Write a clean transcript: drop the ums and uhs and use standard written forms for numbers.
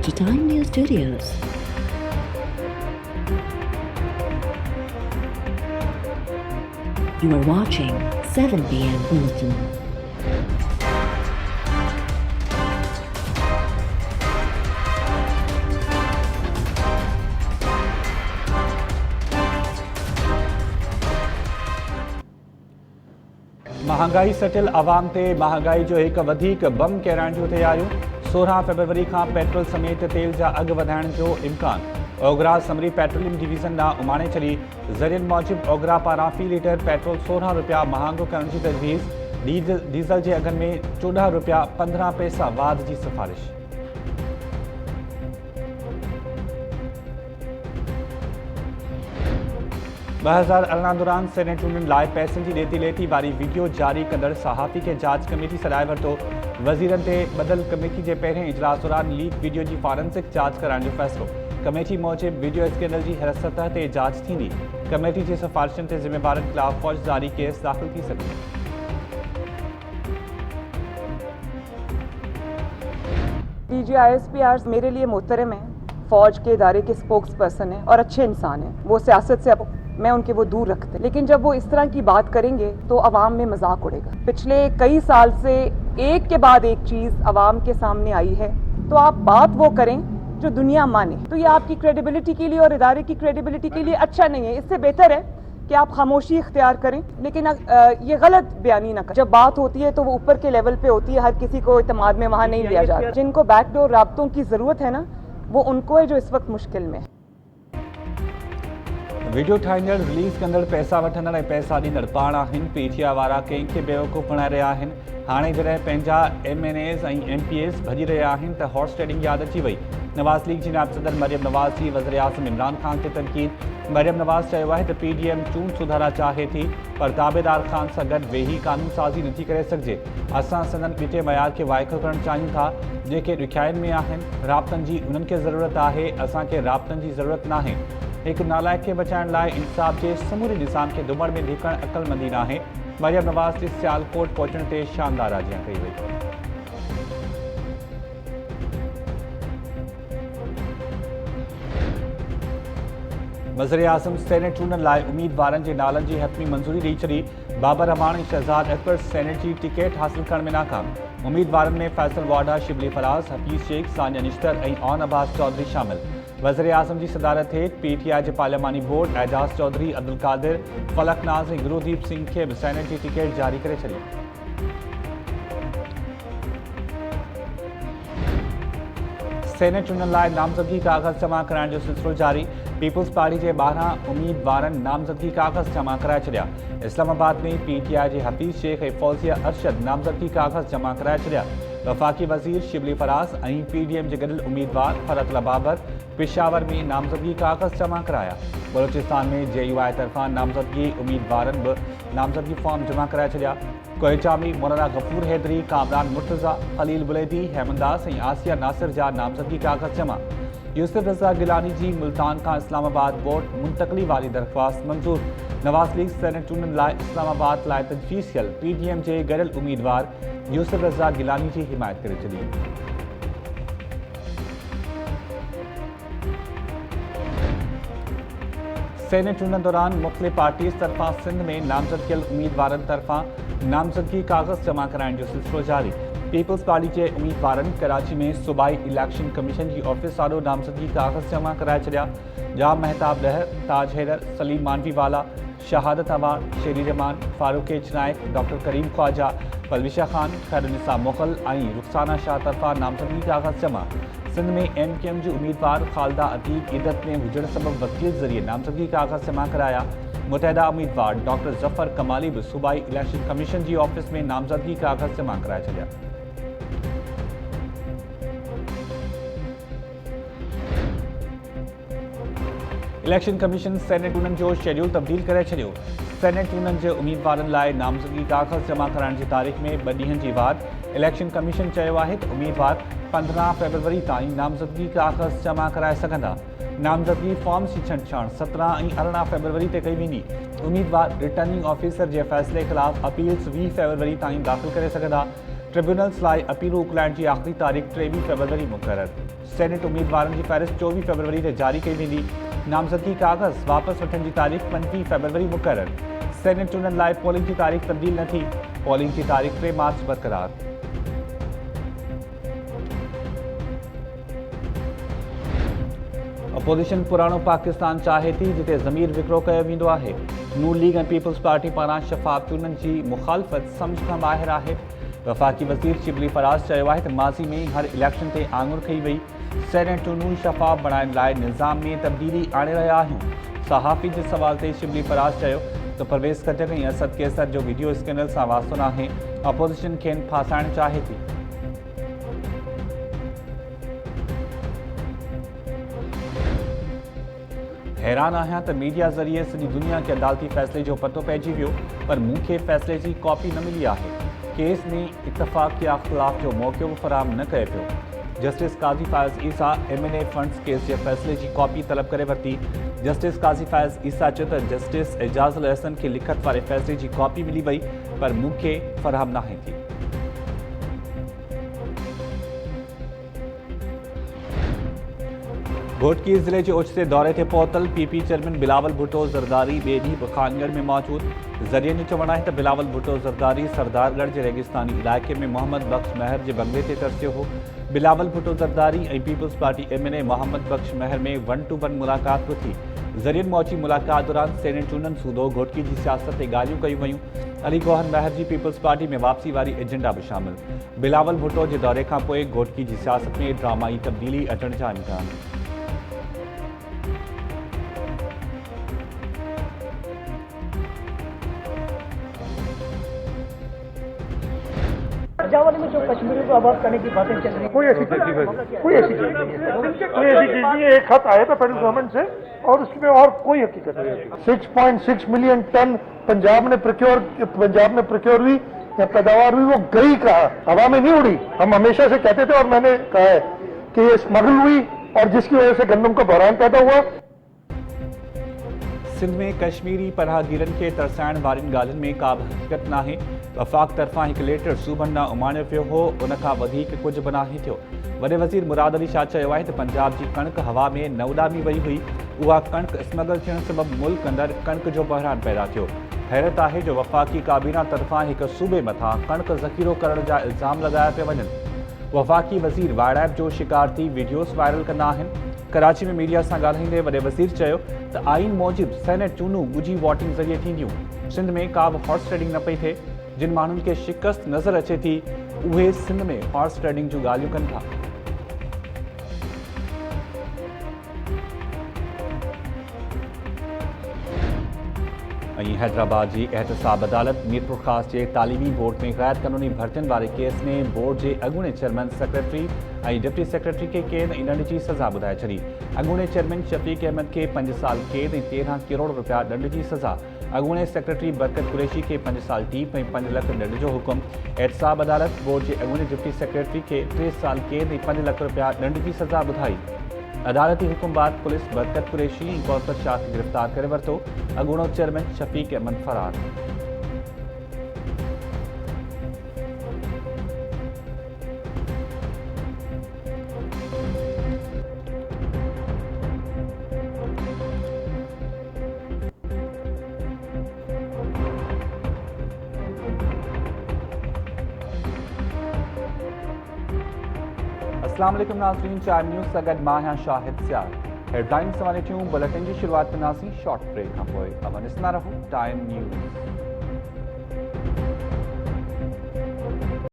to Time News Studios. You are watching 7 PM Bulletin. महंगाई subtle आवाम ते महंगाई जो एक वधीक बम किरण जो तैयारियों 16 फरवरी का पेट्रोल समेत तेल जा अग वधाइण जो इम्कान ओगरा समरी पेट्रोलियम डिवीजन ना उमाणे छड़ी ज़रियन मूजिब ओगरा पारा फी लीटर पेट्रोल 16 रुपया महांगो करण की तजवीज़ डीज़ल के अगन में 14 रुपया 15 पैसा वाध की सिफारिश। दौरान सेनेट चूंडनि लाइ पैसनि जी ॾेती लेती वारी वीडियो जारी कंदड़ सहाफ़ी खे जांच कमेटी सॾाए वरितो। वज़ीरनि ते बदल कमेटी के पहिरें इजलास दौरान लीक वीडियो की फॉरेंसिक जांच कराइण जो फ़ैसिलो। कमेटी मूजिब वीडियो स्कैंडल की हर सतह ते जांच थींदी। कमेटी की सिफारिशनि ते ज़िम्मेवारनि ख़िलाफ़ फ़ौजदारी केस दाख़िल थी सघे। DGISPR मेरे लिए मोहतरम है, फौज के इदारे के स्पोक्स पर्सन है और अच्छे इंसान हैं। वो सियासत से अब मैं उनके वो दूर रखते हैं, लेकिन जब वो इस तरह की बात करेंगे तो अवाम में मजाक उड़ेगा। पिछले कई साल से एक के बाद एक चीज अवाम के सामने आई है, तो आप बात वो करें जो दुनिया माने। तो ये आपकी क्रेडिबिलिटी के लिए और इदारे की क्रेडिबिलिटी के लिए अच्छा नहीं है। इससे बेहतर है कि आप खामोशी इख्तियार करें, लेकिन ये गलत बयानी ना करें। जब बात होती है तो वो ऊपर के लेवल पे होती है, हर किसी को इत्मीनान में वहाँ नहीं लिया जाता। जिनको बैकडोर राब्तों की जरूरत है ना, वो उनको है जो इस वक्त मुश्किल में है। वीडियो ठाहींदड़ रिलीज़ कंदड़ पैसा वठंदड़ ऐं पैसा ॾींदड़ पाण आहिनि। पीटीआई वारा कंहिंखे बेवकूफ़ बणाए रहिया आहिनि। हाणे जॾहिं पंहिंजा MNAs ऐं MPAs भॼी रहिया आहिनि त हॉर्स ट्रेडिंग यादि अची वई। नवाज़ लीग जी नायब सदर मरियम नवाज़ जी वज़ीर आज़म इमरान ख़ान ते तनक़ीद। मरियम नवाज़ चयो आहे त PDM चूंड सुधारा चाहे थी, पर ताबेदार ख़ान सां गॾु वेही कानून साज़ी नथी करे सघिजे। असां संदन ॿिटे मयार खे वाइको करणु चाहियूं था जेके ॾुखियाईनि में आहिनि। राब्तनि जी उन्हनि खे ज़रूरत आहे, असांखे राब्तनि जी ज़रूरत नाहे। एक नालायक के बचाइण लाइ इंसाफ़ के समूरे निज़ाम के दुमड़ में धिकण अक़लमंदी नाहे। मरियम नवाज़ के सियालकोट पहुचण ते शानदार आजियां कई वई। वज़ीर आज़म सेनेट चूंडनि लाइ उम्मीदवारनि के नालनि की हतमी मंजूरी ॾेई छॾी। बाबर रहमान ऐं शहज़ाद अकबर सेनेट की टिकट हासिल करण में नाकाम। उम्मीदवारनि में फैसल वाडा, शिबली फराज, हफीज़ शेख, सानिया निश्तर ऐं ओन अब्बास चौधरी शामिल। वज़ीर आज़म की सदारत हेठि PTI के पार्लियामानी बोर्ड एजाज चौधरी, अब्दुल कादिर, फलक नाज़ ऐं गुरुदीप सिंह के भी सेनेट की टिकट जारी करे छॾी। सेनेट चूंडनि लाइ नामज़दगी कागज़ जमा कराइण जो सिलसिलो जारी। पीपल्स पार्टी के 12 उम्मीदवारनि नामज़दगी कागज़ जमा कराए छॾिया। इस्लामाबाद में PTI के हफीज़ शेख ऐं फौजिया अरशद नामज़दगी कागज़ जमा कराए छॾिया। वफ़ाक़ी वज़ीर शिबली फराज ऐं PDM के गॾियल उम्मीदवार फरतला बाबर पेशावर में नामज़दगी कागज़ जमा कराया। बलोचिस्तान में JUI तरफ़ां नामज़दगी उम्मीदवारनि भी नामज़दगी फॉर्म जमा कराए छॾिया। कोयचा में मौलाना गफूर हैदरी, कामरान मुर्तज़ा, खलील बुलैदी, हेमंदास ऐं आसिया नासिर जा नामज़दगी कागज़ जमा। यूसुफ रज़ा गिलानी जी मुल्तान का इस्लामाबाद बोर्ड मुंतकली वाली दरख्वास्त मंजूर। नवाज़ लीग सेनेट चूंडनि लाइ इस्लामाबाद लाइ तजवीज़ थियल PDM के गॾियल उम्मीदवार यूसुफ रज़ा गिलानी की हिमायत करे छॾी। सेनेट चूंडनि दौरान मुख़्तलिफ़ पार्टीज़ तरफ़ां सिंध में नामज़द थियल उम्मीदवारनि तरफ़ां नामज़दगी कागज़ जमा कराइण जो सिलसिलो जारी। पीपल्स पार्टी के उम्मीदवारनि कराची में सूबाई इलेक्शन कमीशन की ऑफिस वारो नामज़दगी कागज़ जमा कराए छॾिया। जाम महताब डहर, ताज हैदर, सलीम मानवीवाला, शहादत अवान, शेरी रहमान, फारूक एच नायक, डॉक्टर करीम ख्वाजा, पलविशा खान, खैरुनिसा मुग़ल और रुखसाना शाह तरफ़ां नामज़दगी कागज़ जमा। सिंध में MKM जी उम्मीदवार खालदा अतीक इदत में हुजण सबब वकील ज़रिए नामज़दगी कागज़ जमा कराया। मुतहदा उम्मीदवार डॉक्टर ज़फ़र कमाली भी सूबाई इलेक्शन कमीशन की ऑफिस में नामज़दगी कागज़ जमा कराए छॾिया। इलेक्शन कमीशन सेनेट चूंडनि जो शेड्यूल तब्दील करे छॾियो। सेनेट चूंडनि जे उम्मीदवारनि लाइ नामज़दगी कागज़ जमा कराइण जी तारीख़ में 2 ॾींहनि जी वाध। इलेक्शन कमीशन चयो आहे त उम्मीदवार 15 फरवरी ताईं नामज़दगी कागज़ जमा कराए सघंदा। नामज़दगी फॉर्म्स जी छंछाण 17 ऐं 18 फरवरी ते कई वेंदी। उम्मीदवार रिटर्निंग ऑफिसर के फ़ैसिले ख़िलाफ़ अपील्स 20 फरवरी ताईं दाख़िल करे सघंदा। ट्रिब्यूनल्स लाइ अपील उकलाइण जी आख़िरी तारीख़ 23 फरवरी मुक़रर। सेनेट उम्मीदवारनि जी फ़हरिस्त 24 फरवरी ते जारी कई वेंदी। नामज़दगी काग़ज़ वापसि वठण जी तारीख़ 25 फरवरी मुक़रर। सेनेट चूंडनि लाइ पोलिंग जी तारीख़ तब्दील न थी। पोलिंग की तारीख़ 3 मार्च बरक़रार। अपोजिशन पुराणो पाकिस्तान चाहे थी जिते ज़मीर विकिरो कयो वेंदो आहे। नून लीग ऐं पीपल्स पार्टी पारां शफ़ाफ़ चूंडनि जी मुख़ालफ़त सम्झ खां ॿाहिरि आहे। वफ़ाक़ी वज़ीर शिबली फराज़ चयो आहे त माज़ी में हर इलेक्शन ते आङुर कई वई। सेनेट चूंडूं शफ़ाफ़ बणाइण लाइ निज़ाम में तब्दीली आणे रहिया आहियूं। सहाफ़ी जे सवाल ते शिबली फराज़ चयो त परवेज़ खटक ऐं असद कैसर जो वीडियो स्कैंडल सां वास्तो नाहे। अपोजिशन खेनि फासाइण चाहे थी। हैरान आहियां त मीडिया ज़रिए सॼी दुनिया खे अदालती फ़ैसिले जो पतो पइजी वियो, पर मूंखे फ़ैसिले जी कॉपी न मिली आहे। केस में इतफ़ाक़ या इख़्तिलाफ़ जो मौक़ो बि फ़राहम न कयो पियो। जस्टिस काज़ी फ़ाइज़ ईसा MNA फंड्स केस जे फ़ैसिले जी कॉपी तलब करे वरिती। जस्टिस काज़ी फ़ाइज़ ईसा चयो त जस्टिस एजाज़ुल अहसन खे लिखत वारे फ़ैसिले जी कॉपी मिली वई, पर मूंखे फ़राहम नाहे थी। घोटकी ज़िले के ओचिते दौरे ते पहुतल PP चेयरमैन बिलावल भुट्टो ज़रदारी ॿिए ॾींहुं बखानगढ़ में मौजूद। ज़रियनि जो चवणु आहे त बिलावल भुट्टो ज़रदारी सरदारगढ़ के रेगिस्तानी इलाइक़े में मोहम्मद बख्श महर के बंगले ते तरसियो हो। बिलावल भुट्टो ज़रदारी ऐं पीपल्स पार्टी MNA मोहम्मद बख्श महर में 1-to-1 मुलाक़ात बि थी। ज़रियनि मौची मुलाक़ात दौरान सेनेट चूंडनि सूदो घोटकी की सियासत ते ॻाल्हियूं कयूं वयूं। अली गौहर महर की पीपल्स पार्टी में वापसी वारी एजेंडा भी शामिल। बिलावल भुट्टो के दौरे खां पोइ घोटकी की सियासत में ड्रामाई तब्दीली अचण जा इम्कान। पंजाब में जो कश्मीर को आबाद करने की बातें चल रही, कोई ऐसी चीज नहीं है। कोई ऐसी चीज नहीं है। एक खत आया था फेडरल गवर्नमेंट से और उसमें और कोई हकीकत नहीं है। 6.6 मिलियन टन पंजाब ने प्रोक्योर हुई या पैदावार हुई, वो गई कहा, हवा में नहीं उड़ी। हम हमेशा से कहते थे और मैंने कहा है कि ये स्मगल हुई और जिसकी वजह से गंदम का बहरान पैदा हुआ। सिंध में कश्मीरी पनाहगीरनि खे तरसाइण वारियुनि ॻाल्हियुनि में का बि हक़ीक़त नाहे। वफ़ाक़ तरफ़ां हिकु लेटर सूबनि ॾांहुं उमाणियो पियो हो, उन खां वधीक कुझु बि नाहे थियो। वॾे वज़ीर मुराद अली शाह चयो आहे त पंजाब जी कणिक हवा में न उॾामी वई हुई। उहा कणिक स्मगल थियण सबबि मुल्क अंदरि कणिक जो बहिरान पैदा थियो। हैरत आहे जो वफ़ाक़ी काबीना तरफ़ां हिकु सूबे मथां कणिक ज़ख़ीरो करण जा इल्ज़ाम लॻाया पिया वञनि। वफ़ाक़ी वज़ीर वाइड़ाइप जो शिकार थी वीडियोस वायरल कंदा आहिनि। कराची में मीडिया सां ॻाल्हाईंदे वॾे वज़ीर चयो त आइन मूजिबि सेनेट चूंडूं ॻुझी वोटिंग ज़रिए थींदियूं। सिंध में का बि हॉर्स ट्रेडिंग न पई थिए। जिन माण्हुनि खे शिकस्त नज़र अचे थी उहे सिंध में हॉर्स ट्रेडिंग जूं ॻाल्हियूं कनि था। हैदराबाद की एहतसाब अदालत मीरपुर ख़ास के तालीमी बोर्ड में गैर कानूनी भर्तियुनि वारे केस में बोर्ड के अॻूणे चेयरमैन सेक्रेटरी और डिप्टी सेक्रेटरी के कैद ऐं ॾंड जी सज़ा ॿुधाए छॾी। अॻूणे चेयरमैन शफ़ीक अहमद के 5 साल कैद ऐं 13 करोड़ रुपया ॾंड जी सज़ा। अॻूणे सेक्रेटरी बरकत कुरैशी के 5 साल टीप ऐं 5 लाख ॾंड जो हुकुम। एहतसाब अदालत बोर्ड के अॻूणे डिप्टी सेक्रेटरी के 3 साल कैद ऐं 5 लाख रुपया ॾंड जी सज़ा ॿुधाई। अदालती हुकुम बाद पुलिस बरकत कुरैशी ऐं कौसर शाह खे गिरफ़्तार करे वरितो। अॻूणो चेयरमैन शफ़ीक अहमद फरार। अस्सलाम वालेकुम नाज़रीन, चाइम न्यूज़ सां गॾु मां आहियां शाहिद सियार। हेडलाइन्स वारे थियूं बुलेटिन जी शुरूआत कंदासीं शॉर्ट ब्रेक खां पोइ। अब ॾिसंदा रहो टाइम न्यूज़।